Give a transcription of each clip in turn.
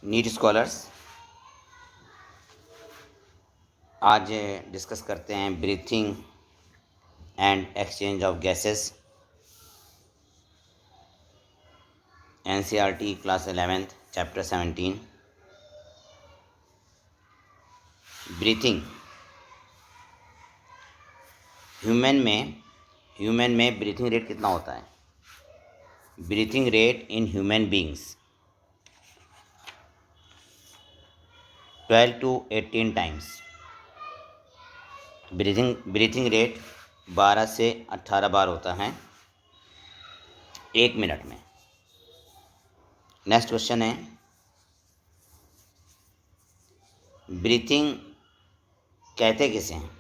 NEET scholars, आज discuss करते हैं breathing and exchange of gases. NCERT class 11th chapter 17 breathing. Human में breathing rate कितना होता है? Breathing rate in human beings 12 to 18 times. Breathing rate 12 से 18 बार होता है 1 मिनट में। नेक्स्ट क्वेश्चन है, ब्रीथिंग कहते किसे हैं?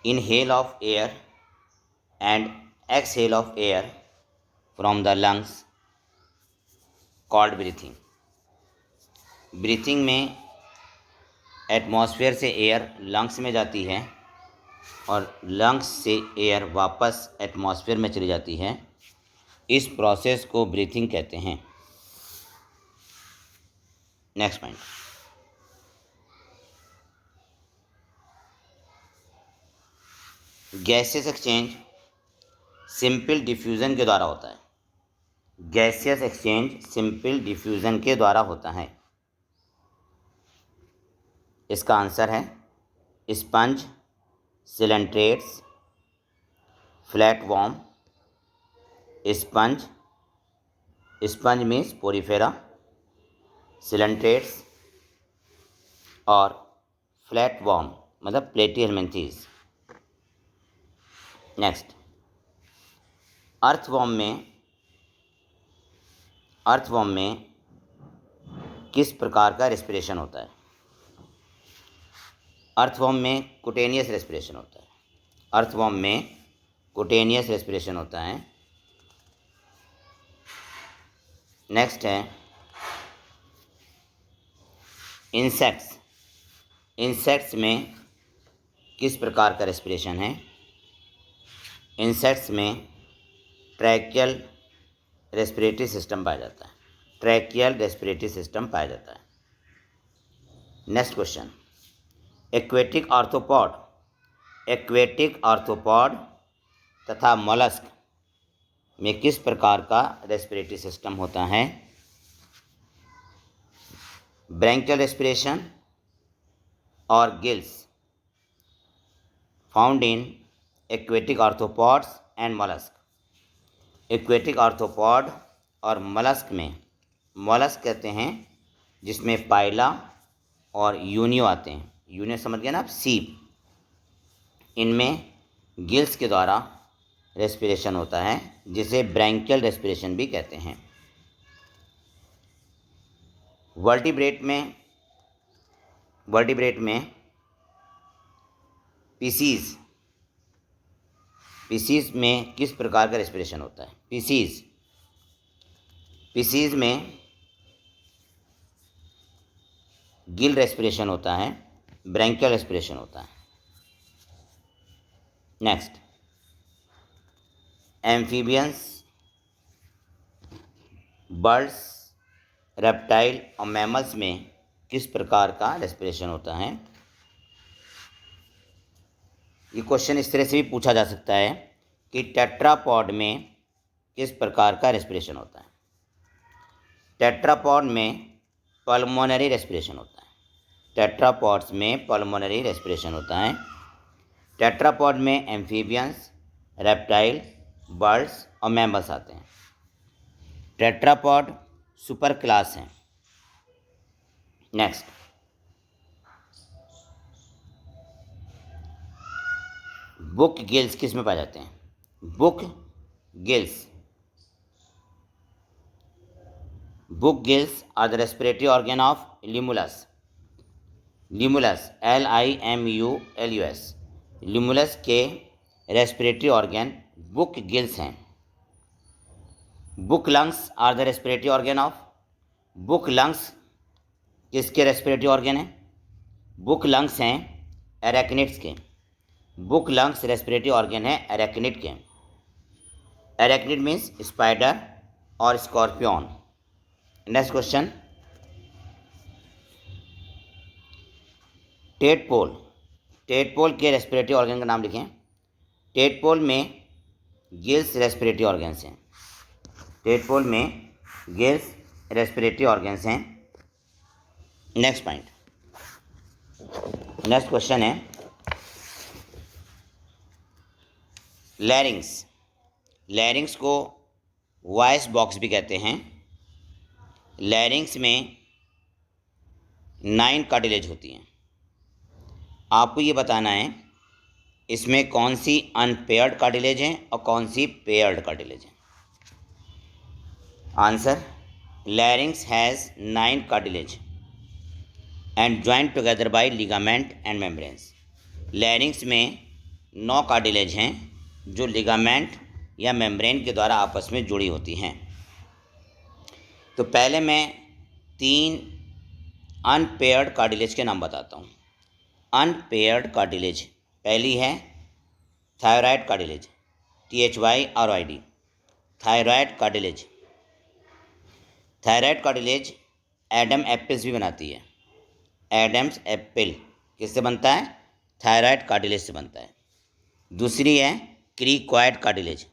Inhale of air and exhale of air from the lungs called breathing. Breathing में एटमॉस्फेयर से एयर लंग्स में जाती है और लंग्स से एयर वापस एटमॉस्फेयर में चली जाती है। इस प्रोसेस को ब्रीथिंग कहते हैं। Next point, gaseous exchange simple diffusion के द्वारा होता है। गैसियस एक्सचेंज सिंपल डिफ्यूज़न के द्वारा होता है। इसका आंसर है sponge, coelenterates, flat warm. Sponge means Porifera, coelenterates और फ्लैट वॉर्म मतलब प्लेटिहेल्मिन्थेस। नेक्स्ट, अर्थवॉर्म में किस प्रकार का रेस्पिरेशन होता है? अर्थवॉर्म में कुटेनियस रेस्पिरेशन होता है। अर्थवॉर्म में कुटेनियस रेस्पिरेशन होता है। नेक्स्ट है इंसेक्ट्स में किस प्रकार का रेस्पिरेशन है? इंसेक्ट्स में ट्रैकियल रेस्पिरेटरी सिस्टम पाया जाता है। ट्रैकियल रेस्पिरेटरी सिस्टम पाया जाता है। नेक्स्ट क्वेश्चन, एक्वेटिक आर्थ्रोपॉड तथा मोलस्क में किस प्रकार का रेस्पिरेटरी सिस्टम होता है? ब्रैंकियल रेस्पिरेशन और gills found in aquatic arthropods and mollusc. Aquatic arthropod और मोलस्क में, मोलस्क कहते हैं जिसमें पाइला और यूनियो आते हैं। यूनियो समझ गए ना आप, सीप। इनमें गिल्स के द्वारा रेस्पिरेशन होता है जिसे ब्रैंकियल रेस्पिरेशन भी कहते हैं। वर्टिब्रेट में पीसीज में किस प्रकार का रेस्पिरेशन होता है? पीसीज में गिल रेस्पिरेशन होता है, ब्रैंकियल रेस्पिरेशन होता है। नेक्स्ट, एम्फीबियंस, बर्ड्स, रेप्टाइल और मैमल्स में किस प्रकार का रेस्पिरेशन होता है? ये क्वेश्चन इस तरह से भी पूछा जा सकता है कि टेट्रापॉड में किस प्रकार का रेस्पिरेशन होता है? टेट्रापॉड में पल्मोनरी रेस्पिरेशन होता है। टेट्रापॉड्स में पल्मोनरी रेस्पिरेशन होता है। टेट्रापॉड में एम्फीबियंस, रेप्टाइल, बर्ड्स और मैमल्स आते हैं। टेट्रापॉड सुपर क्लास हैं। नेक्स्ट, बुक गिल्स किस में पाए जाते हैं? Book gills are the respiratory organ of limulus. Limulus LIMULUS, limulus के रेस्पिरेटरी ऑर्गन बुक गिल्स हैं। Book lungs are the respiratory organ of, book lungs किसके रेस्पिरेटरी ऑर्गन हैं? बुक लंग्स हैं एरेक्निड्स के। बुक लंग्स रेस्पिरेटरी ऑर्गन है एरेक्निड के। एरेक्निड means spider और scorpion. Next question, tadpole, tadpole के रेस्पिरेटरी ऑर्गन का नाम लिखें। टेडपोल में गिल्स रेस्पिरेटरी ऑर्गन्स हैं। टेडपोल में गिल्स रेस्पिरेटरी ऑर्गन्स हैं। नेक्स्ट पॉइंट, नेक्स्ट क्वेश्चन है लैरिंग्स। लैरिंग्स को वॉइस बॉक्स भी कहते हैं। लैरिंग्स में 9 कार्टिलेज होती हैं। आपको ये बताना है इसमें कौन सी अनपेयर्ड कार्टिलेज हैं और कौन सी पेयर्ड कार्टिलेज हैं। Answer, लैरिंग्स has 9 cartilage and joint together by ligament and membranes. लैरिंग्स में 9 कार्टिलेज हैं जो लिगामेंट या मेम्ब्रेन के द्वारा आपस में जुड़ी होती हैं। तो पहले मैं 3 अनपेयर्ड कार्टिलेज के नाम बताता हूँ। अनपेयर्ड कार्टिलेज, पहली है thyroid cartilage, THYROID, thyroid cartilage. Thyroid cartilage Adam Apis भी बनाती है। एडम्स एपिल किससे बनता है? थायराइड कार्टिलेज से बनता है। दूसरी है क्रीक्वाइड कार्टिलेज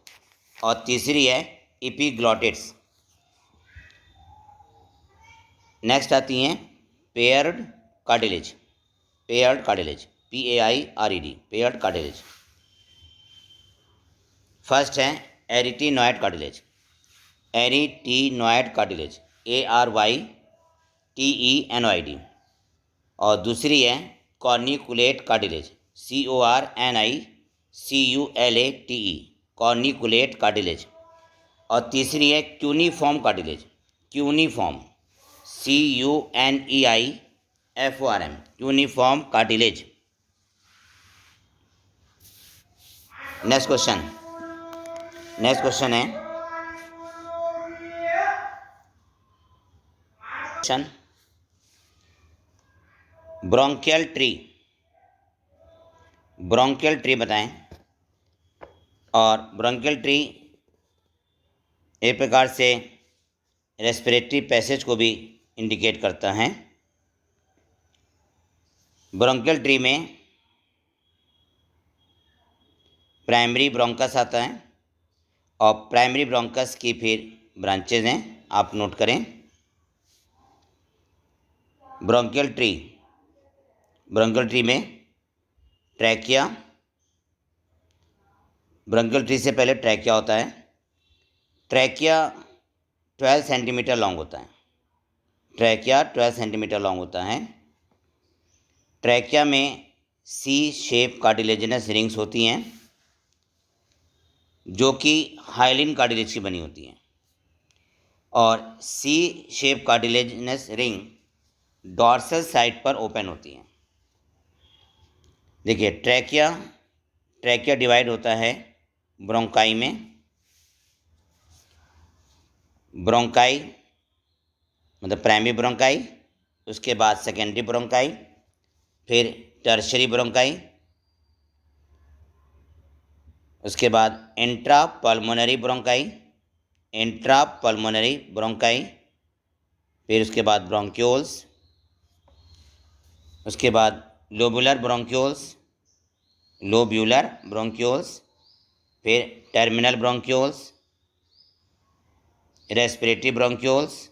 और तीसरी है एपिग्लॉटिड्स। नेक्स्ट आती हैं paired cartilage. Paired cartilage, PAIRED, paired cartilage. First है arytenoid cartilage. Arytenoid cartilage, ARYTENOID। और दूसरी है corniculate cartilage, CORNICULATE, corniculate cartilage. और तीसरी है cuneiform cartilage, cuneiform, CUNEIFORM, cuneiform cartilage. Next question, next question है ब्रोंकियल ट्री। ब्रोंकियल ट्री बताएं। और ब्रोंकियल ट्री एक प्रकार से रेस्पिरेटरी पैसेज को भी इंडिकेट करता है। ब्रोंकियल ट्री में प्राइमरी ब्रोंकस आता है और प्राइमरी ब्रोंकस की फिर ब्रांचेज हैं, आप नोट करें। ब्रोंकियल ट्री, ब्रोंकियल ट्री में ट्रैकिया, ब्रोंकियल ट्री से पहले ट्रैकिया होता है। ट्रैकिया 12 सेंटीमीटर लॉन्ग होता है। ट्रैकिया 12 सेंटीमीटर लॉन्ग होता है। ट्रैकिया में सी शेप कार्टिलेजिनस रिंग्स होती हैं जो कि हाइलिन कार्टिलेज की बनी होती हैं। और C shape cartilaginous ring dorsal side पर ओपन होती हैं। देखिए ट्रैकिया, ट्रैकिया डिवाइड होता है ब्रोंकाई में। ब्रोंकाई मतलब प्राइमरी ब्रोंकाई, उसके बाद सेकेंडरी ब्रोंकाई, फिर टर्शरी ब्रोंकाई, उसके बाद intra pulmonary bronchi, intra pulmonary bronchi, फिर उसके बाद ब्रोंक्यूल्स, उसके बाद लोबुलर ब्रोंक्यूल्स, लोब्यूलर ब्रोंक्यूल्स, फिर terminal bronchioles, respiratory bronchioles,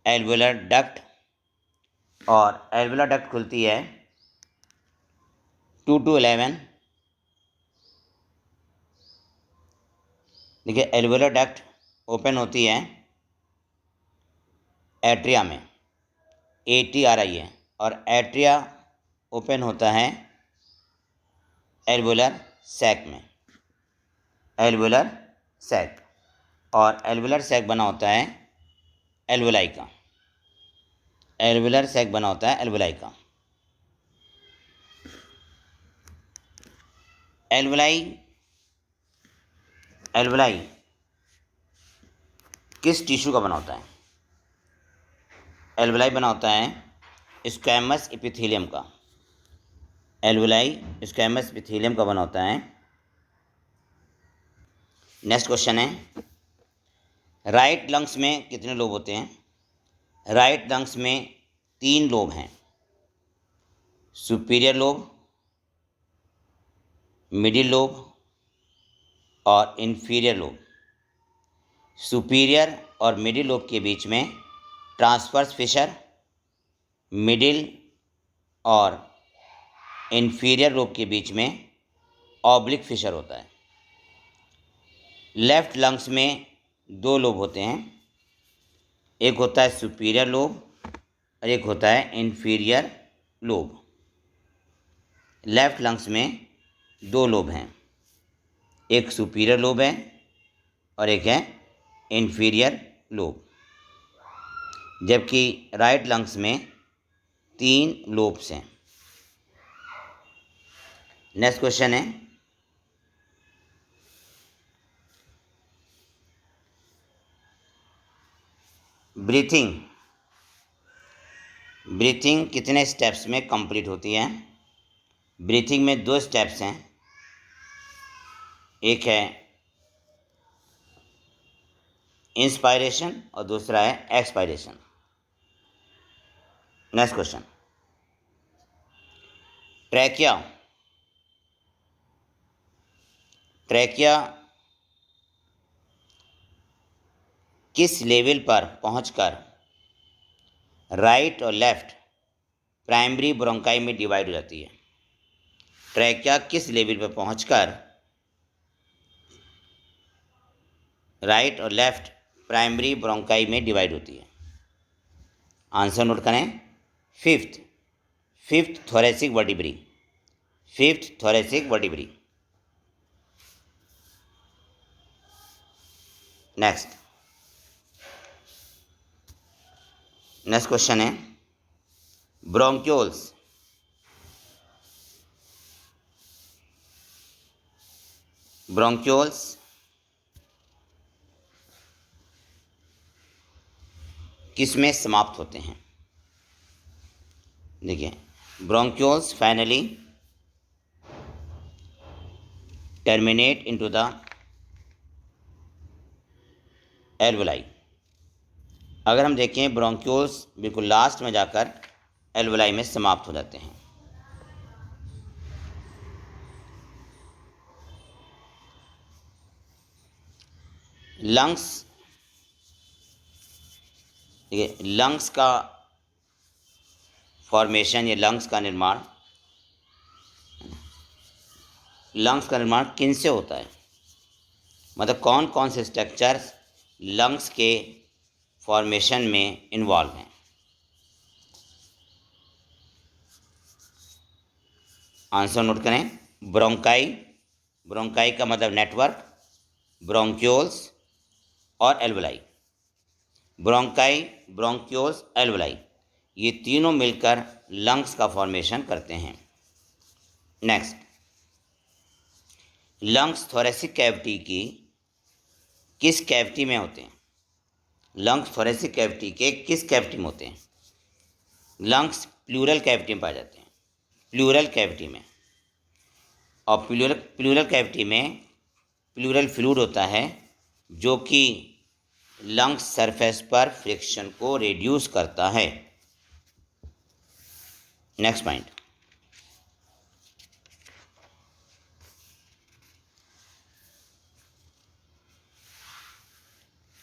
alveolar duct. और एल्वुलर डक्ट खुलती है 2 to 11। देखिए एल्वुलर डक्ट ओपन होती है एट्रिया में, ATRIA, और एट्रिया ओपन होता है एल्वुलर सैक में, एल्वुलर सैक। और एल्वुलर सैक बना होता है एल्वुलाई का, एल्वुलर सैक बना होता है एल्वुलाई का। एल्वुलाई, एल्वुलाई किस टिश्यू का बना होता है? एल्वुलाई बना होता है स्क्वैमस एपिथेलियम का। एल्वुलाई स्क्वैमस एपिथेलियम का बना होता है। नेक्स्ट क्वेश्चन है राइट लंग्स में कितने लोब होते हैं? राइट लंग्स में 3 लोब हैं, सुपीरियर लोब, मिडिल लोब और इन्फीरियर लोब। सुपीरियर और मिडिल लोब के बीच में ट्रांसवर्स फिशर, मिडिल और इन्फीरियर लोब के बीच में ऑब्लिक फिशर होता है। लेफ्ट लंग्स में 2 लोब होते हैं, एक होता है सुपीरियर लोब और एक होता है इन्फीरियर लोब। लेफ्ट लंग्स में 2 लोब हैं, एक सुपीरियर लोब है और एक है इन्फीरियर लोब, जबकि राइट लंग्स में 3 लोब्स हैं। नेक्स्ट क्वेश्चन है, ब्रीथिंग कितने स्टेप्स में कंप्लीट होती है? ब्रीथिंग में 2 स्टेप्स हैं, एक है इंस्पायरेशन और दूसरा है एक्सपायरेशन। नेक्स्ट क्वेश्चन, ट्रैकिया किस लेवल पर पहुंचकर राइट और लेफ्ट प्राइमरी ब्रोंकाई में डिवाइड हो जाती है? ट्रैकिया किस लेवल पर पहुंचकर राइट और लेफ्ट प्राइमरी ब्रोंकाई में डिवाइड होती है? आंसर नोट करें, fifth thoracic vertebrae. Next question है, ब्रोंक्यूल्स किसमें समाप्त होते हैं? देखिए, bronchioles finally terminate into the alveoli. अगर हम देखें, ब्रोंक्यूल्स बिल्कुल लास्ट में जाकर एल्वोलाई में समाप्त हो जाते हैं। लंग्स, देखिए, लंग्स का फॉर्मेशन या लंग्स का निर्माण किन से होता है? मतलब कौन कौन से स्ट्रक्चर्स लंग्स के फॉर्मेशन में इन्वॉल्व हैं? आंसर नोट करें, ब्रोंकाई का मतलब नेटवर्क, ब्रोंक्यूल्स और एल्वोलाई। ब्रोंक्यूल्स, एल्वोलाई, ये तीनों मिलकर लंग्स का फॉर्मेशन करते हैं। नेक्स्ट, लंग्स थोरेसिक कैविटी की किस कैविटी में होते हैं? लंग्स थोरेसिक कैविटी के किस कैविटी में होते हैं? लंग्स प्लूरल कैविटी में पाए जाते हैं, प्लूरल कैविटी में। और प्लूरल कैविटी में प्लूरल फ्लूइड होता है जो कि लंग्स सरफेस पर फ्रिक्शन को रिड्यूस करता है। नेक्स्ट पॉइंट,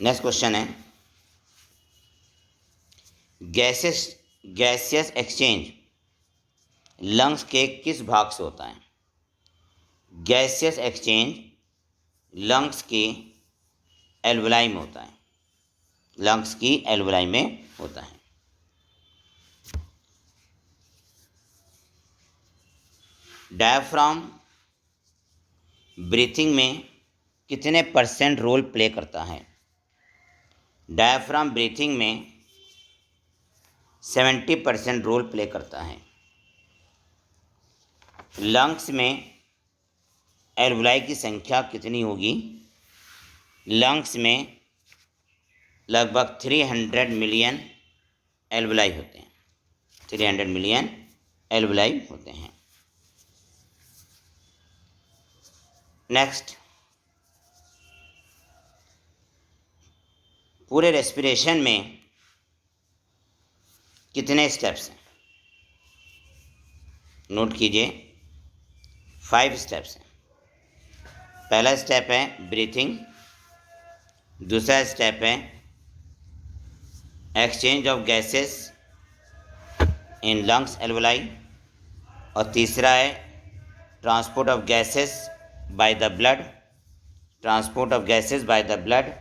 नेक्स्ट क्वेश्चन है, गैसियस एक्सचेंज लंग्स के किस भाग से होता है? गैसियस एक्सचेंज लंग्स की एल्वोलाई में होता है, लंग्स की एल्वोलाई में होता है। डायफ्राम ब्रीथिंग में कितने % रोल प्ले करता है? डायफ्राम ब्रीथिंग में 70% रोल प्ले करता है। लंग्स में एल्वोलाई की संख्या कितनी होगी? लंग्स में लगभग 300 मिलियन एल्वोलाई होते हैं, 300 मिलियन एल्वोलाई होते हैं। नेक्स्ट, पूरे रेस्पिरेशन में कितने स्टेप्स हैं? नोट कीजिए, 5 स्टेप्स हैं। पहला स्टेप है ब्रीथिंग, दूसरा स्टेप है exchange of gases in lungs alveoli, और तीसरा है transport of gases by the blood, transport of gases by the blood,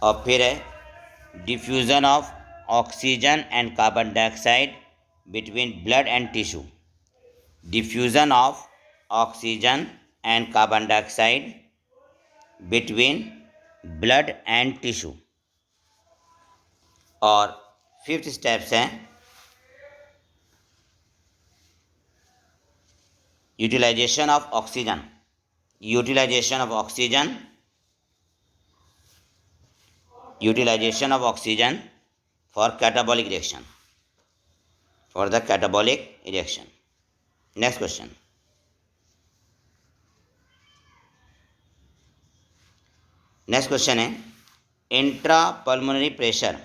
और फिर है diffusion of oxygen and carbon dioxide between blood and tissue, diffusion of oxygen and carbon dioxide between blood and tissue, और 5th steps हैं utilization of oxygen, utilization of oxygen, utilization of oxygen for catabolic reaction, for the catabolic reaction. Next question, next question है intra pulmonary pressure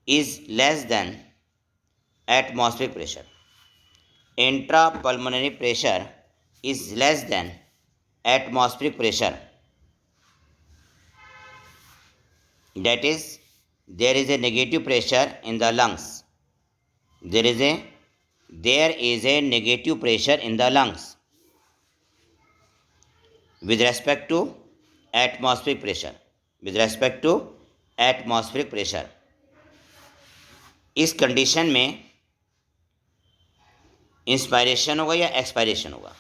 is less than atmospheric pressure, intra pulmonary pressure is less than atmospheric pressure, that is there is a negative pressure in the lungs, there is a negative pressure in the lungs with respect to atmospheric pressure, with respect to atmospheric pressure। इस condition में inspiration होगा या expiration होगा?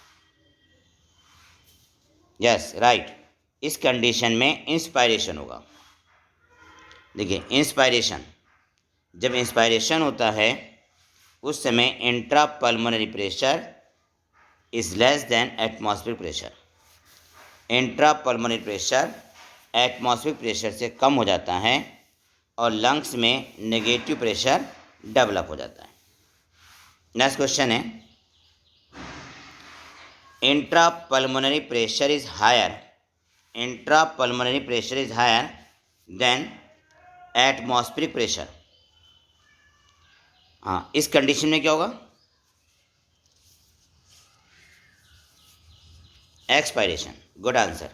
Yes right, इस condition में inspiration होगा। देखिए inspiration, जब इंस्पायरेशन होता है उस समय intra pulmonary pressure is less than atmospheric pressure, intra pulmonary pressure atmospheric pressure से कम हो जाता है और लंग्स में नेगेटिव प्रेशर डेवलप हो जाता है। नेक्स्ट क्वेश्चन है intra pulmonary pressure is higher, intra pulmonary pressure is higher than atmospheric pressure. हाँ, इस कंडीशन में क्या होगा? Expiration, good answer.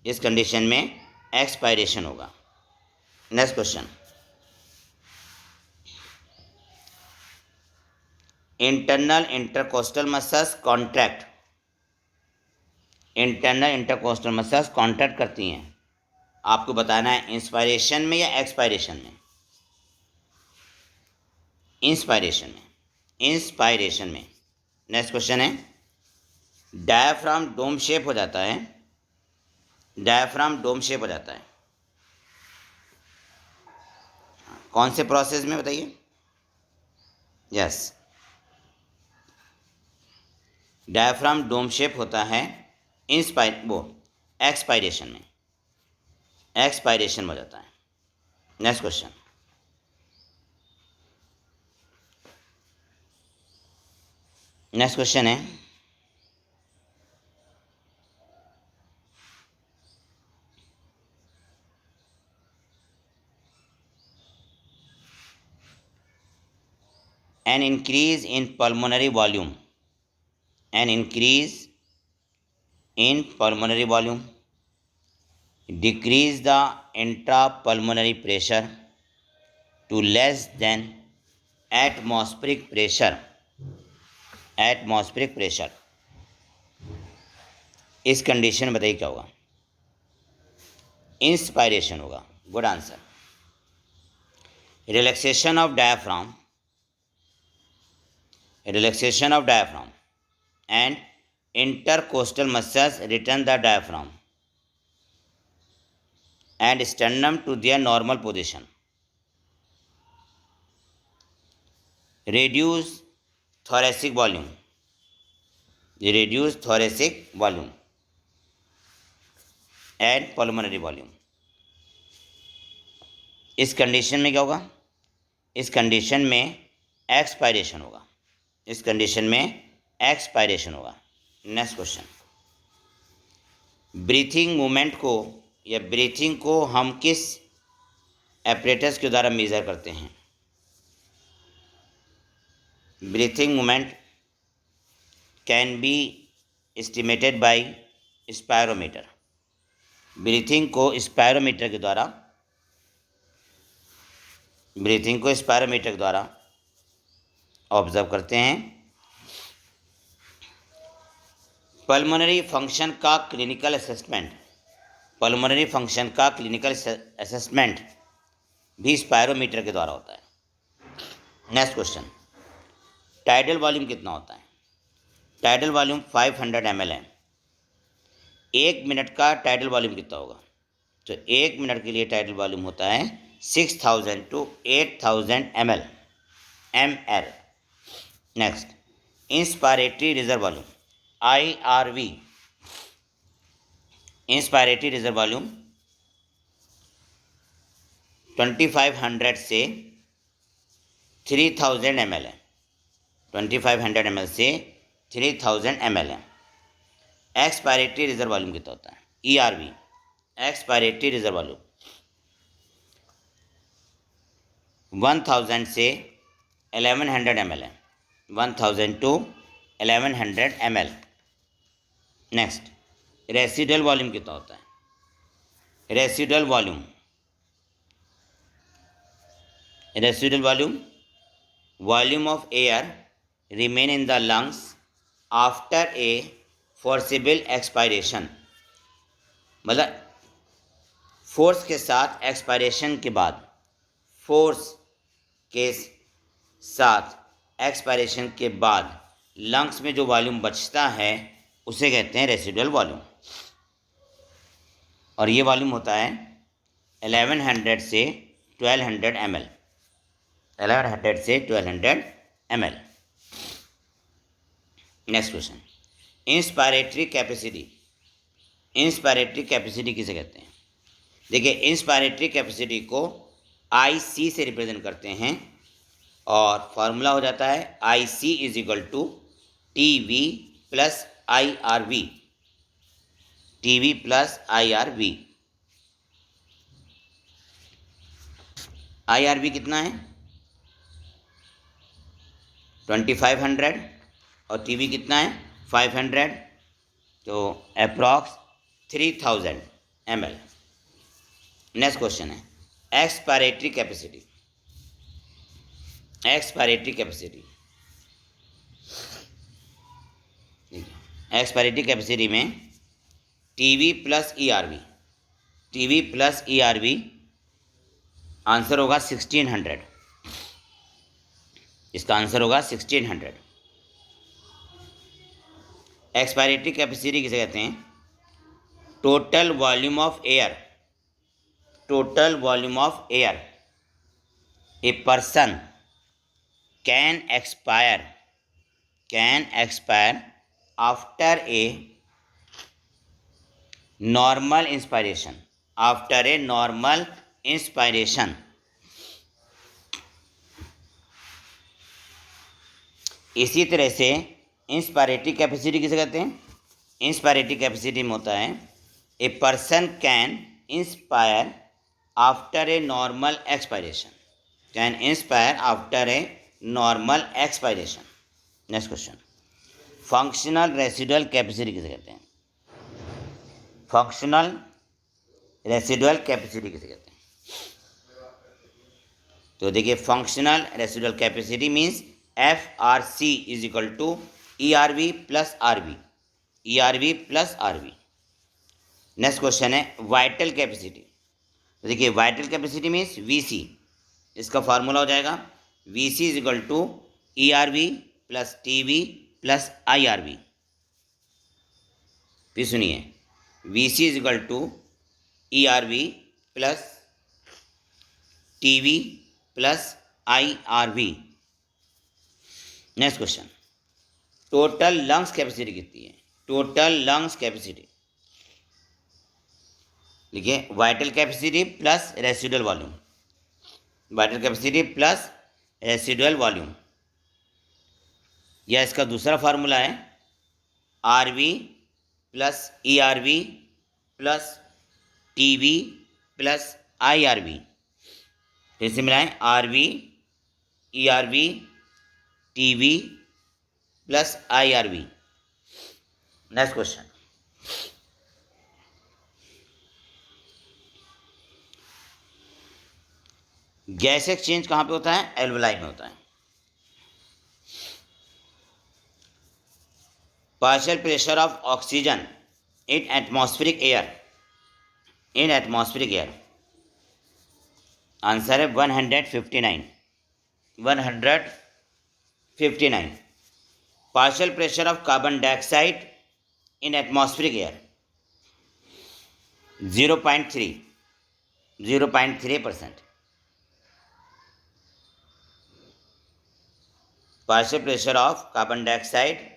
इस कंडीशन में एक्सपायरेशन होगा। Next question, internal intercostal muscles contract, internal intercostal muscles contract करती हैं, आपको बताना है इंस्पायरेशन में या एक्सपायरेशन में? इंस्पायरेशन में, इंस्पायरेशन में। नेक्स्ट क्वेश्चन है डायाफ्राम डोम शेप हो जाता है, डायाफ्राम डोम शेप हो जाता है कौन से प्रोसेस में बताइए? यस, डायाफ्राम डोम शेप होता है एक्सपायरेशन में, एक्सपायरेशन हो जाता है। नेक्स्ट क्वेश्चन, नेक्स्ट क्वेश्चन है an increase in pulmonary volume, an increase in pulmonary volume decrease the intrapulmonary pressure to less than atmospheric pressure, atmospheric pressure। इस condition में बताइए क्या होगा? इंस्पायरेशन होगा, good answer. Relaxation of diaphragm, relaxation of diaphragm and intercostal muscles return the diaphragm and sternum to their normal position, reduce thoracic volume, reduce thoracic volume and pulmonary volume। इस condition में क्या होगा? इस condition में expiration होगा, इस condition में expiration होगा। नेक्स्ट क्वेश्चन, ब्रीथिंग मूवमेंट को या ब्रीथिंग को हम किस एपरेटस के द्वारा मेज़र करते हैं? Breathing movement can be estimated by spirometer. Breathing को स्पायरोमीटर के द्वारा ऑब्जर्व करते हैं। पल्मोनरी फंक्शन का क्लिनिकल असेसमेंट भी स्पायरोमीटर के द्वारा होता है। नेक्स्ट क्वेश्चन, टाइडल वॉल्यूम कितना होता है? टाइडल वॉल्यूम 500 ml है। 1 मिनट का टाइडल वॉल्यूम कितना होगा? तो 1 मिनट के लिए टाइडल वॉल्यूम होता है 6000 to 8000 ml। Next, inspiratory reserve volume IRV, inspiratory reserve volume 2500 से 3000 ml है। 2500 ml से 3000 ml है। एक्सपायरेटरी रिजर्व वॉल्यूम कितना होता है? ERV, एक्सपायरेटरी रिजर्व वॉल्यूम 1000 से 1100 ml है। 1000 to 1100 ml। Next, residual volume कितना होता है? Residual volume of air remain in the lungs after a forcible expiration, मतलब फोर्स के साथ एक्सपायरेशन के बाद, लंग्स में जो वॉल्यूम बचता है उसे कहते हैं रेसिडुअल वॉल्यूम। और ये वॉल्यूम होता है 1100 से 1200 ml। 1100 से 1200 ml। Next question, inspiratory capacity किसे कहते हैं? देखिए, इंस्पायरेटरी कैपेसिटी को IC से रिप्रेजेंट करते हैं और फॉर्मूला हो जाता है IC is equal to TV plus IRV। IRV कितना है? 2500 और TV कितना है? 500, तो अप्रॉक्स 3000 ml। नेक्स्ट क्वेश्चन है एक्सपायरेटरी कैपेसिटी में TV प्लस ERV आंसर होगा 1600। इसका आंसर होगा 1600। एक्सपायरेटरी कैपेसिटी किसे कहते हैं? Total volume of air A person can expire after a normal inspiration. इसी तरह से इंस्पायरेटरी कैपेसिटी किसे कहते हैं? इंस्पायरेटरी कैपेसिटी में होता है a person can inspire after a normal expiration. Next question, functional residual capacity किसे कहते हैं? तो देखिए, functional residual capacity means FRC is equal to ERV plus RV। Next question है वाइटल कैपेसिटी। तो देखिए, वाइटल कैपेसिटी मीन्स VC, इसका formula हो जाएगा VC is equal to ERV plus TV plus IRV। फिर सुनिए, VC is equal to ERV plus TV plus IRV। Next question, total lungs capacity कितनी है? देखिए, vital capacity plus residual volume, या इसका दूसरा फार्मूला है RV plus ERV plus TV plus IRV। फिर से मिलाएं, RV ERV TV plus IRV. Next question, gas exchange कहाँ पे होता है? एल्वलाई में होता है। Partial pressure of oxygen in atmospheric air, in atmospheric air, answer है 159, 159। Partial pressure of carbon dioxide in atmospheric air 0.3, 0.3%। Partial pressure of carbon dioxide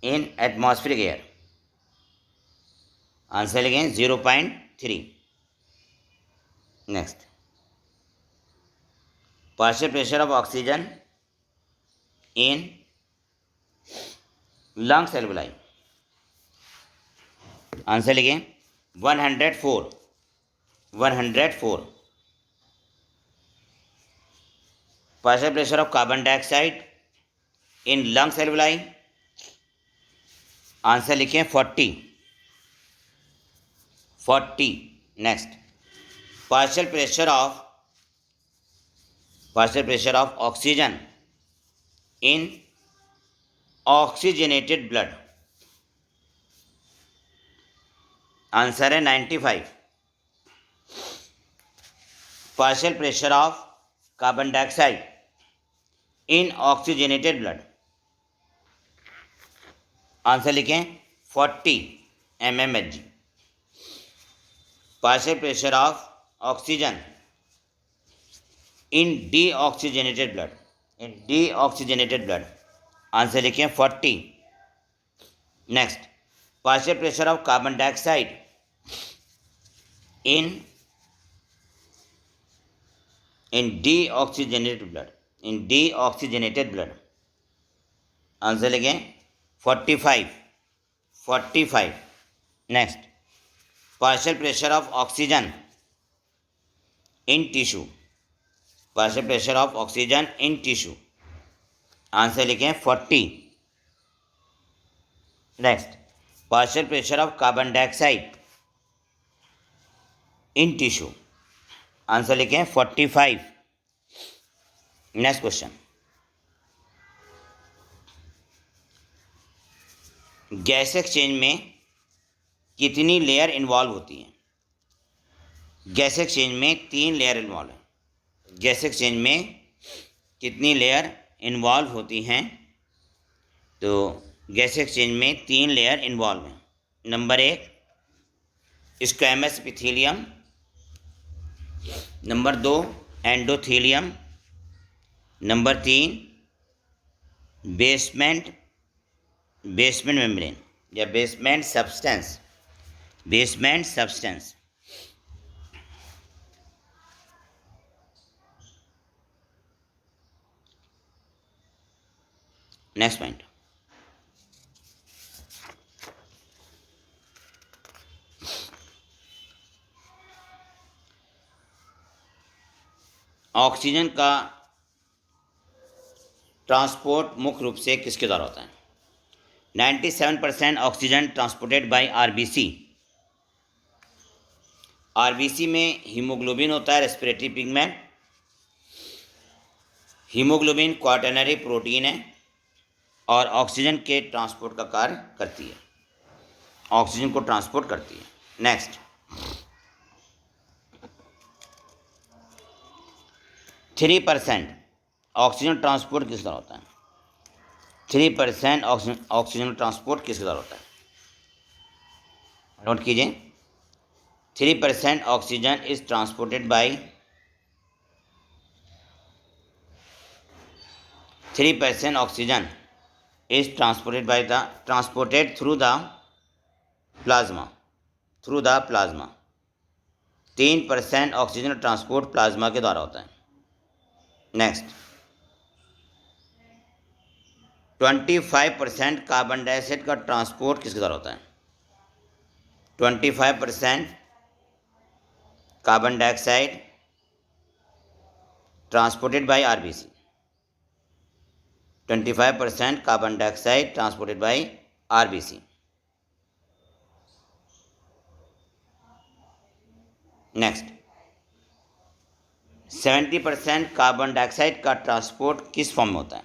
in atmospheric air, answer लिखें 0.3। Next, partial pressure of oxygen in lungs alveoli, answer लिखें 104, 104। Partial pressure of carbon dioxide in lungs alveoli, answer लिखें 40, 40। Next, partial pressure of oxygen in oxygenated blood, answer है 95। Partial pressure of carbon dioxide in oxygenated blood, answer लिखें 40 mmHg। Partial pressure of oxygen in deoxygenated blood, in deoxygenated blood, answer लिखें 40। Next, partial pressure of carbon dioxide in deoxygenated blood, in deoxygenated blood, answer लिखें 45, 45। Next, partial pressure of oxygen in tissue, partial pressure of oxygen in tissue, answer लिखें 40। Next, partial pressure of carbon dioxide in tissue, answer लिखें 45। Next question, gas exchange में कितनी layer involve होती हैं? Gas exchange में 3 layer involve हैं। Gas exchange में कितनी लेयर इन्वॉल्व होती हैं? तो गैस एक्सचेंज में 3 लेयर इन्वॉल्व हैं। Number 1 squamous epithelium, number 2 endothelium, number 3 basement membrane या basement substance, basement substance. Next point, oxygen का ट्रांसपोर्ट मुख्य रूप से किसके द्वारा होता है? 97% oxygen transported by RBC. RBC में हीमोग्लोबिन होता है, respiratory pigment. Haemoglobin quaternary protein है और ऑक्सीजन के ट्रांसपोर्ट का कार्य करती है, ऑक्सीजन को ट्रांसपोर्ट करती है। नेक्स्ट, 3% ऑक्सीजन ट्रांसपोर्ट किस तरह होता है? 3% ऑक्सीजन ट्रांसपोर्ट किस तरह होता है? नोट कीजिए, 3% oxygen is transported by 3% oxygen is transported through the plasma, 3% oxygen transport plasma के द्वारा होता है। नेक्स्ट, 25% कार्बन डाइऑक्साइड का ट्रांसपोर्ट किसके द्वारा होता है? 25% carbon dioxide transported by RBC, 25% carbon dioxide transported by RBC. Next, 70% carbon dioxide का ट्रांसपोर्ट किस फॉर्म में होता है?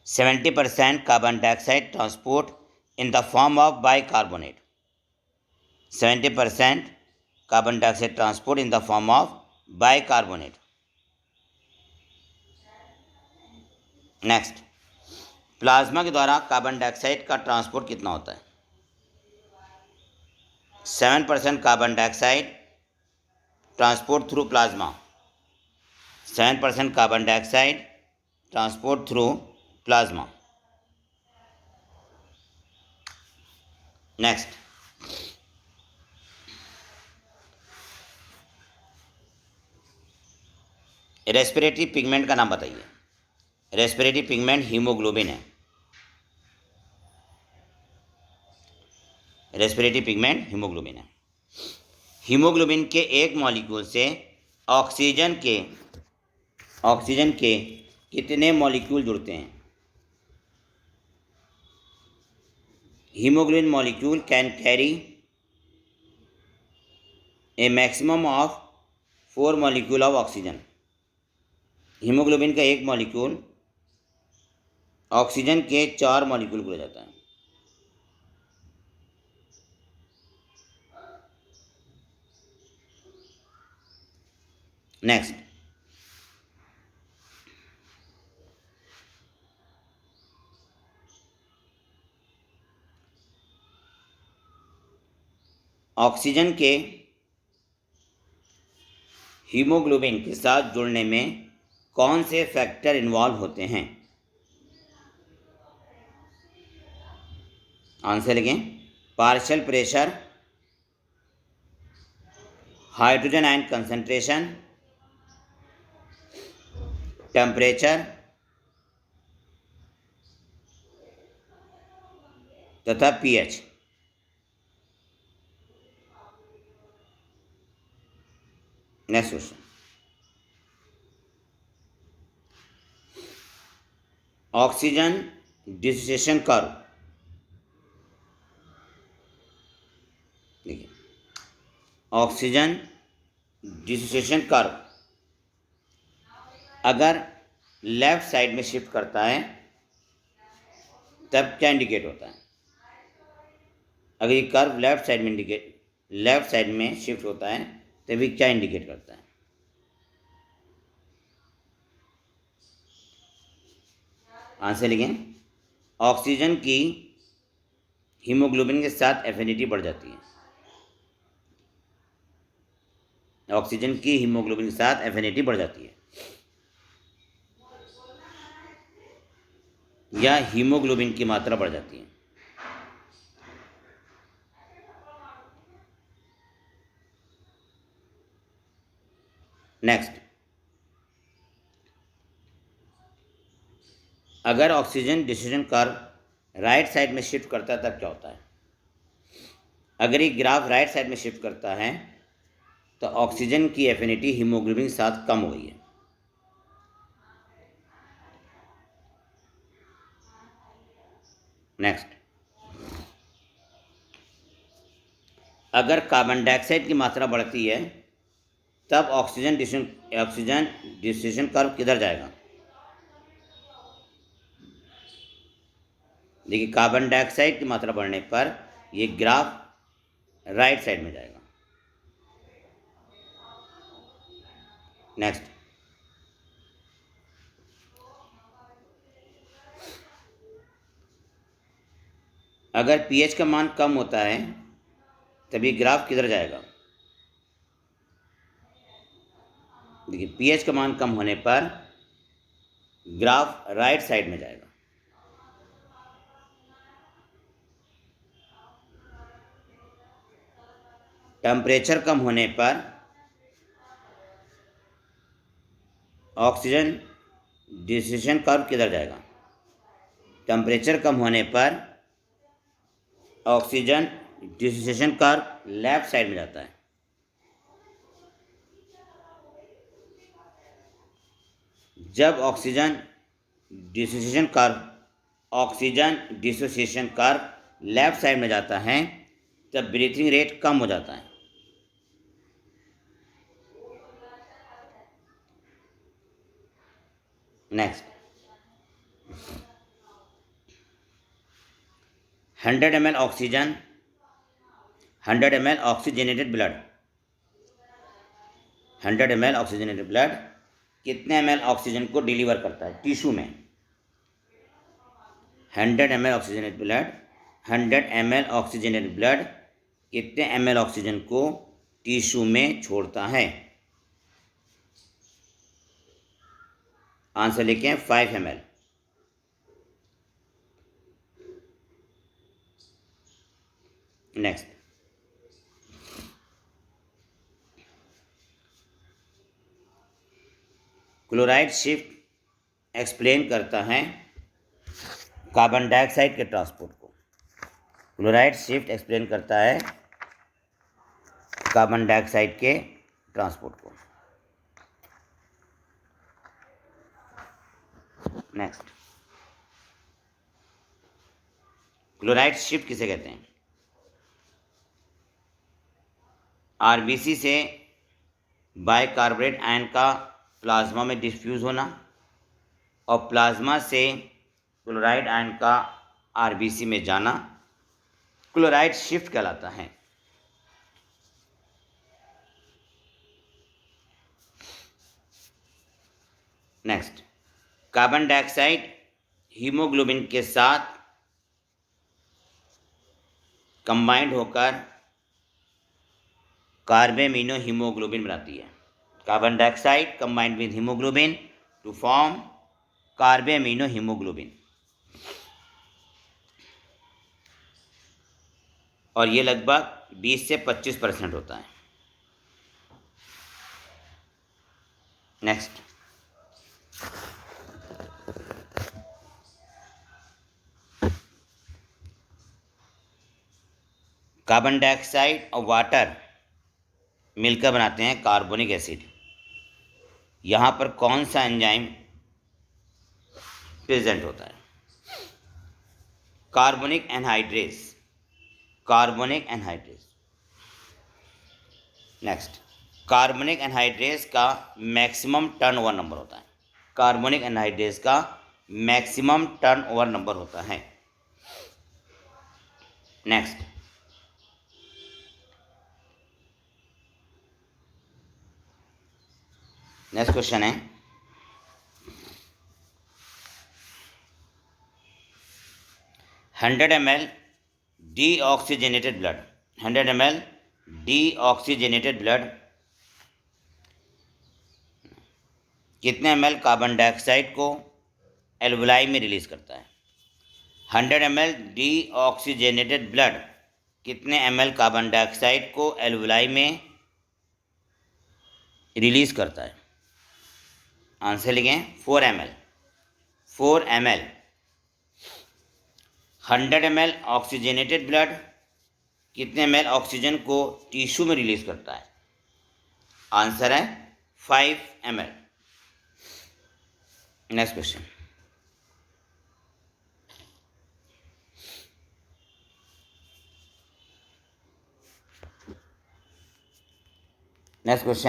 70% carbon dioxide transport in the form of bicarbonate, 70% carbon dioxide transport in the form of bicarbonate. Next, plasma के द्वारा carbon dioxide का transport कितना होता है? 7% carbon dioxide transport through plasma, 7% carbon dioxide transport through plasma. Next, respiratory pigment का नाम बताइए। Respiratory pigment haemoglobin है। रेस्पिरेटरी पिगमेंट हीमोग्लोबिन है। हीमोग्लोबिन के एक मॉलिक्यूल से ऑक्सीजन के कितने मॉलिक्यूल जुड़ते हैं? Haemoglobin molecule can carry A maximum of 4 molecule of oxygen. Haemoglobin का एक मॉलिक्यूल ऑक्सीजन के 4 मॉलिक्यूल को ले जाता है। नेक्स्ट, ऑक्सीजन के हीमोग्लोबिन के साथ जुड़ने में कौन से फैक्टर इन्वॉल्व होते हैं? आंसर लिखें। Partial pressure, hydrogen ion concentration, temperature तथा pH. Next question, oxygen dissociation curve. देखिए, ऑक्सीजन डिसोसिएशन कर्व अगर लेफ्ट साइड में शिफ्ट करता है तब क्या इंडिकेट होता है? अगर ये कर्व लेफ्ट साइड में शिफ्ट होता है तभी क्या इंडिकेट करता है? आंसर लिखें। ऑक्सीजन की हीमोग्लोबिन के साथ एफिनिटी बढ़ जाती है। ऑक्सीजन की हीमोग्लोबिन के साथ एफिनिटी बढ़ जाती है या हीमोग्लोबिन की मात्रा बढ़ जाती है। नेक्स्ट, अगर oxygen dissociation curve right side में शिफ्ट करता है तब क्या होता है? अगर ये ग्राफ राइट साइड में शिफ्ट करता है तो ऑक्सीजन की एफिनिटी हीमोग्लोबिन के साथ कम हो गई है। नेक्स्ट, अगर कार्बन डाइऑक्साइड की मात्रा बढ़ती है तब ऑक्सीजन डिसोसिएशन कर्व किधर जाएगा? देखिए, कार्बन डाइऑक्साइड की मात्रा बढ़ने पर ये ग्राफ राइट साइड में जाएगा। नेक्स्ट, अगर पीएच का मान कम होता है तभी ग्राफ किधर जाएगा? देखिए, पीएच का मान कम होने पर ग्राफ राइट साइड में जाएगा। टेम्परेचर कम होने पर ऑक्सीजन डिसोसिएशन कर्व किधर जाएगा? टेम्परेचर कम होने पर oxygen dissociation curve left side में जाता है। जब oxygen dissociation curve left side में जाता है तब ब्रीथिंग रेट कम हो जाता है। Next, 100 ml oxygen 100 ml oxygenated blood 100 ml oxygenated blood कितने ml ऑक्सीजन को डिलीवर करता है टिश्यू में? 100 ml oxygenated blood 100 ml oxygenated blood कितने ml ऑक्सीजन को टिश्यू में छोड़ता है? आंसर लिखें 5 ml। Next, chloride shift explain करता है कार्बन डाइऑक्साइड के ट्रांसपोर्ट को। क्लोराइड शिफ्ट एक्सप्लेन करता है कार्बन डाइऑक्साइड के ट्रांसपोर्ट को। नेक्स्ट, क्लोराइड शिफ्ट किसे कहते हैं? आरबीसी से बाइकार्बोनेट आयन का प्लाज्मा में डिफ्यूज़ होना और प्लाज्मा से क्लोराइड आयन का आरबीसी में जाना क्लोराइड शिफ्ट कहलाता है। नेक्स्ट, कार्बन डाइऑक्साइड हीमोग्लोबिन के साथ कंबाइंड होकर कार्बेमिनो हीमोग्लोबिन बनाती है। Carbon dioxide combined with haemoglobin to form carbamino haemoglobin, और ये लगभग 20 से 25% होता है। नेक्स्ट, कार्बन डाइऑक्साइड और वाटर मिलकर बनाते हैं कार्बोनिक एसिड। यहाँ पर कौन सा एंजाइम प्रेजेंट होता है? Carbonic anhydrase. Next, carbonic anhydrase का मैक्सिमम टर्नओवर नंबर होता है। कार्बोनिक एनहाइड्रेस का मैक्सिमम टर्नओवर नंबर होता है। नेक्स्ट, क्वेश्चन है 100 ml deoxygenated blood 100 ml deoxygenated blood कितने ml कार्बन डाइऑक्साइड को एल्वुलाई में रिलीज करता है? 100 ml डीऑक्सीजनेटेड ब्लड कितने ml कार्बन डाइऑक्साइड को एल्वुलाई में रिलीज करता है? आंसर लिखें 4 ml। 100 ml ऑक्सीजनेटेड ब्लड कितने ml ऑक्सीजन को टिश्यू में रिलीज करता है? आंसर है 5 ml। नेक्स्ट क्वेश्चन,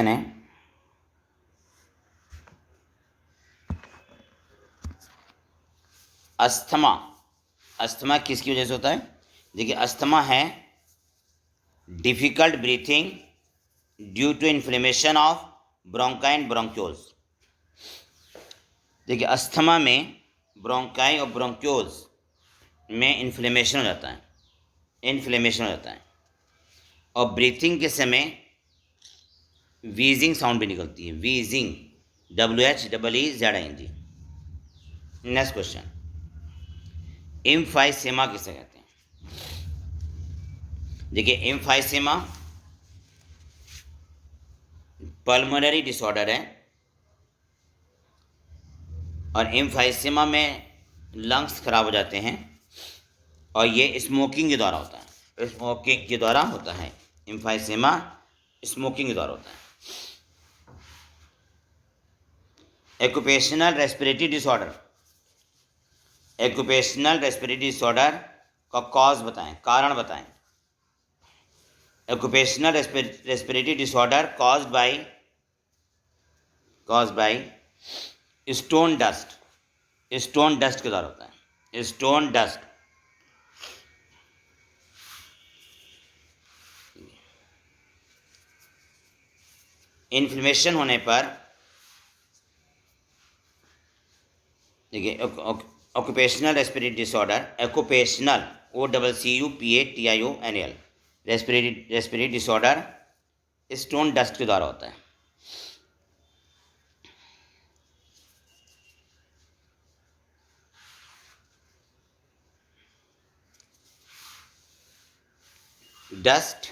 है अस्थमा किसकी वजह से होता है? देखिए, अस्थमा है difficult breathing due to inflammation of bronchi and bronchioles. देखिए, अस्थमा में ब्रोंकाई और ब्रोंक्यूल्स में इन्फ्लेमेशन हो जाता है और ब्रीथिंग के समय वीजिंग साउंड भी निकलती है, wheezing, WHEEZING। Next question, emphysema किसे कहते हैं? देखिए, एम्फाइसेमा पल्मोनरी डिसऑर्डर है और एम्फाइसेमा में लंग्स खराब हो जाते हैं और ये स्मोकिंग के द्वारा होता है। एम्फाइसेमा स्मोकिंग के द्वारा होता है। Occupational respiratory disorder, occupational respiratory disorder का कॉज बताएं, कारण बताएं। Occupational respiratory disorder caused by stone dust, stone dust के द्वारा होता है, स्टोन डस्ट। इन्फ्लेमेशन होने पर, देखिए occupational respiratory disorder, occupational OCCUPATIONAL respiratory disorder stone dust के द्वारा होता है। डस्ट,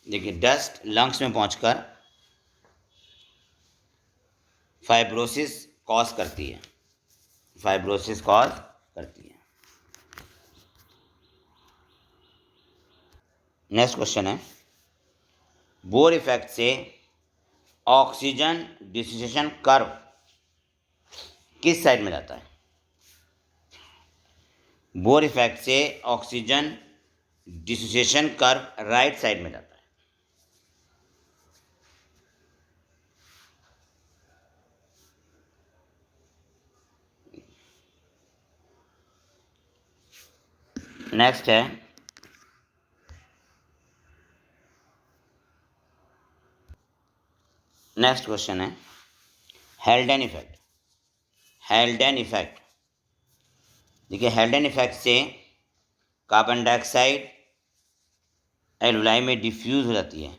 देखिए डस्ट लंग्स में पहुंचकर फाइब्रोसिस कॉज करती है, फाइब्रोसिस कॉज करती है। नेक्स्ट क्वेश्चन है, बोर इफेक्ट से ऑक्सीजन डिसोसिएशन कर्व किस साइड में जाता है? बोर इफेक्ट से oxygen dissociation curve right side में जाता है। नेक्स्ट है, नेक्स्ट क्वेश्चन है हेल्डेन इफेक्ट, हेल्डेन इफेक्ट। देखिए हेल्डेन इफेक्ट से कार्बन डाइऑक्साइड एल्वुलाई में डिफ्यूज़ हो जाती है,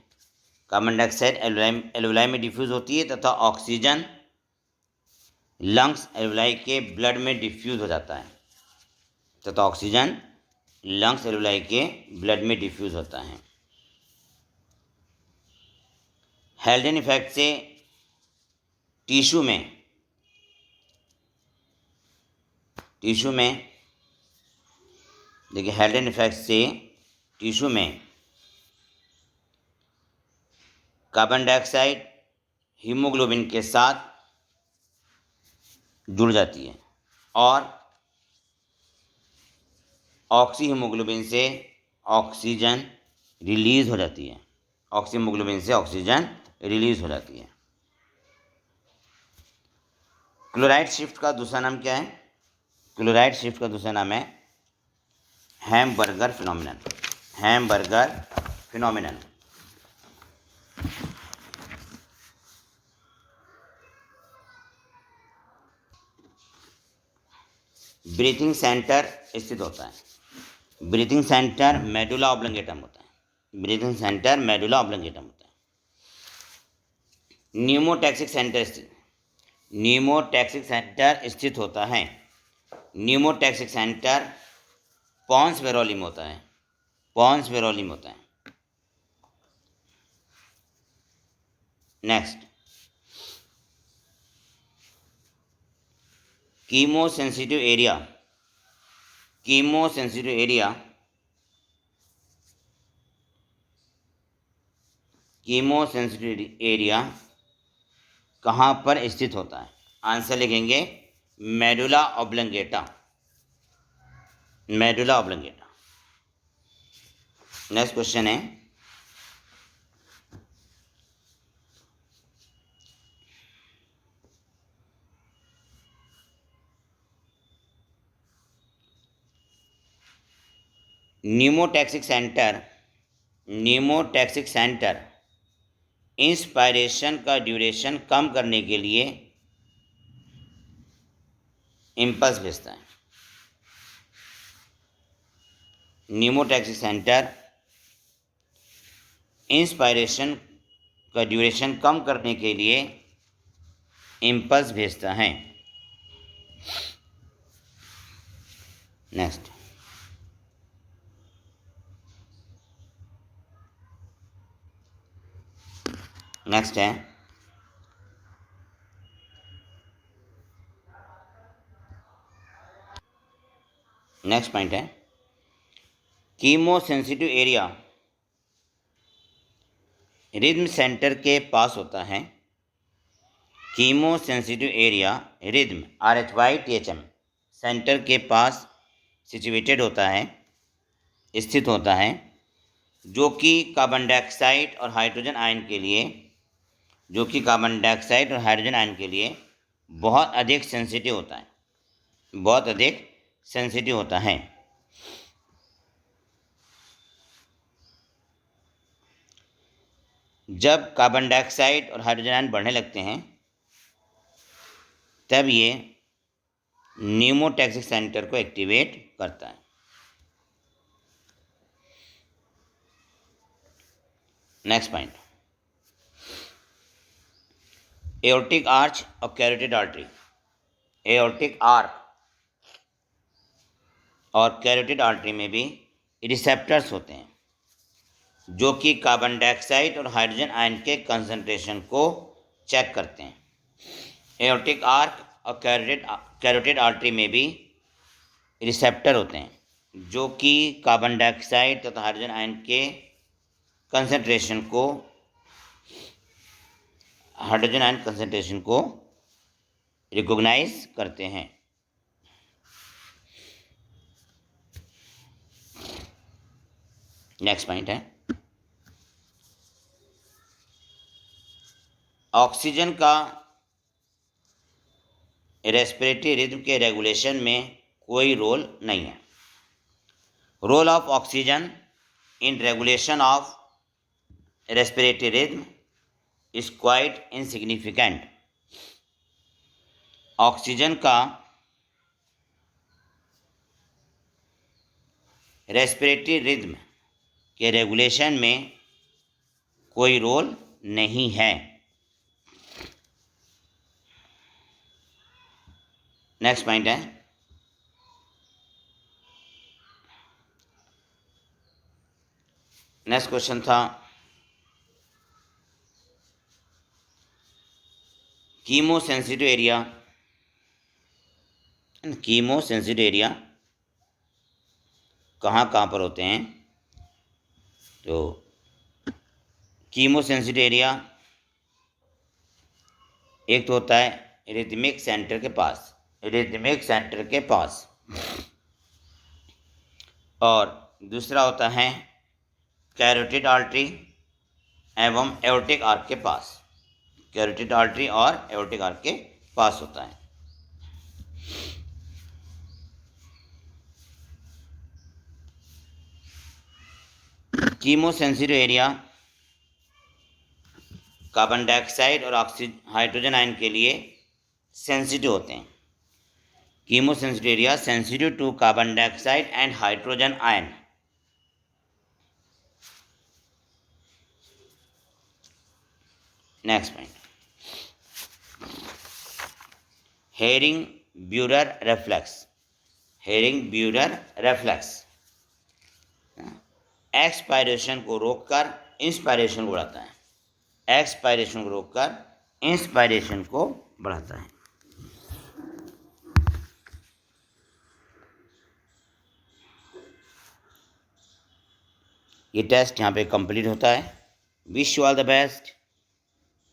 कार्बन डाइऑक्साइड एल्वुलाई में डिफ्यूज़ होती है तथा ऑक्सीजन लंग्स एल्वुलाई के ब्लड में डिफ्यूज़ हो जाता है, तथा ऑक्सीजन लंग्स एल्वुलाई के ब्लड में डिफ्यूज़ होता है। हेल्डेन इफेक्ट से टिश्यू में देखिए हेल्डेन इफेक्ट से टिश्यू में कार्बन डाइऑक्साइड हीमोग्लोबिन के साथ जुड़ जाती है और ऑक्सी हीमोग्लोबिन से ऑक्सीजन रिलीज हो जाती है, ऑक्सी हीमोग्लोबिन से ऑक्सीजन रिलीज हो जाती है। क्लोराइड शिफ्ट का दूसरा नाम क्या है? क्लोराइड शिफ्ट का दूसरा नाम है hamburger phenomenon, hamburger phenomenon. Breathing centre स्थित होता है, ब्रीथिंग सेंटर मेडुला ऑब्लंगेटम होता है, ब्रीथिंग सेंटर मेडुला ऑब्लंगेटम होता है। न्यूमोटैक्सिक सेंटर स्थित, न्यूमोटैक्सिक सेंटर स्थित होता है, न्यूमोटैक्सिक सेंटर पॉन्स वेरोली में होता है, पॉन्स वेरोली में होता है। Next, chemosensitive area, chemosensitive area, chemosensitive area कहाँ पर स्थित होता है? आंसर लिखेंगे medulla oblongata, medulla oblongata. Next question है, pneumotaxic centre, pneumotaxic centre inspiration का ड्यूरेशन कम करने के लिए इम्पल्स भेजता है। न्यूमोटैक्सिक सेंटर इंस्पायरेशन का ड्यूरेशन कम करने के लिए इम्पल्स भेजता है। नेक्स्ट, नेक्स्ट है नेक्स्ट पॉइंट है कीमोसेंसिटिव एरिया रिदम सेंटर के पास होता है, chemo sensitive area rhythm RHYTHM centre के पास सिचुएटेड होता है, स्थित होता है, जो कि कार्बन डाइऑक्साइड और हाइड्रोजन आयन के लिए बहुत अधिक सेंसिटिव होता है। जब कार्बन डाइऑक्साइड और हाइड्रोजन आयन बढ़ने लगते हैं तब ये न्यूमोटैक्सिक सेंटर को एक्टिवेट करता है। नेक्स्ट पॉइंट, एओर्टिक आर्च और कैरोटिड आर्टरी। एओर्टिक आर्क और कैरोटिड आर्टरी में भी रिसेप्टर्स होते हैं जो कि कार्बन डाइऑक्साइड और हाइड्रोजन आयन के कंसंट्रेशन को चेक करते हैं। एओर्टिक आर्क और कैरोटिड आर्टरी में भी रिसेप्टर होते हैं जो कि कार्बन डाइऑक्साइड तथा हाइड्रोजन आयन के कंसंट्रेशन को रिकॉग्नाइज करते हैं। नेक्स्ट पॉइंट है, ऑक्सीजन का रेस्पिरेटरी रिदम के रेगुलेशन में कोई रोल नहीं है। Role of oxygen in regulation of respiratory rhythm is quite insignificant. Oxygen का रेस्पिरेटरी रिदम के रेगुलेशन में कोई रोल नहीं है। नेक्स्ट पॉइंट है, नेक्स्ट क्वेश्चन था कीमो सेंसिटिव एरिया कहाँ पर होते हैं। तो कीमो सेंसिटिव एरिया एक तो होता है रिदमिक सेंटर के पास और दूसरा होता है कैरोटिड आर्टरी एवं एओर्टिक आर्क के पास। कैरोटिड आर्टरी और एओर्टिक आर्क के पास होता है। Chemo sensitive area carbon dioxide और हाइड्रोजन आयन के लिए सेंसिटिव होते हैं। Chemo sensitive area sensitive to carbon dioxide and hydrogen ion. Next point, Hering Breuer reflex expiration को रोककर इंस्पायरेशन को बढ़ाता है। एक्सपायरेशन को रोककर इंस्पायरेशन को बढ़ाता है। ये टेस्ट यहाँ पे कंप्लीट होता है। Wish you all the best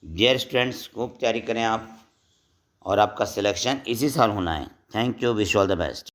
dear students. खूब तैयारी करें आप और आपका सिलेक्शन इसी साल होना है। Thank you, wish you all the best.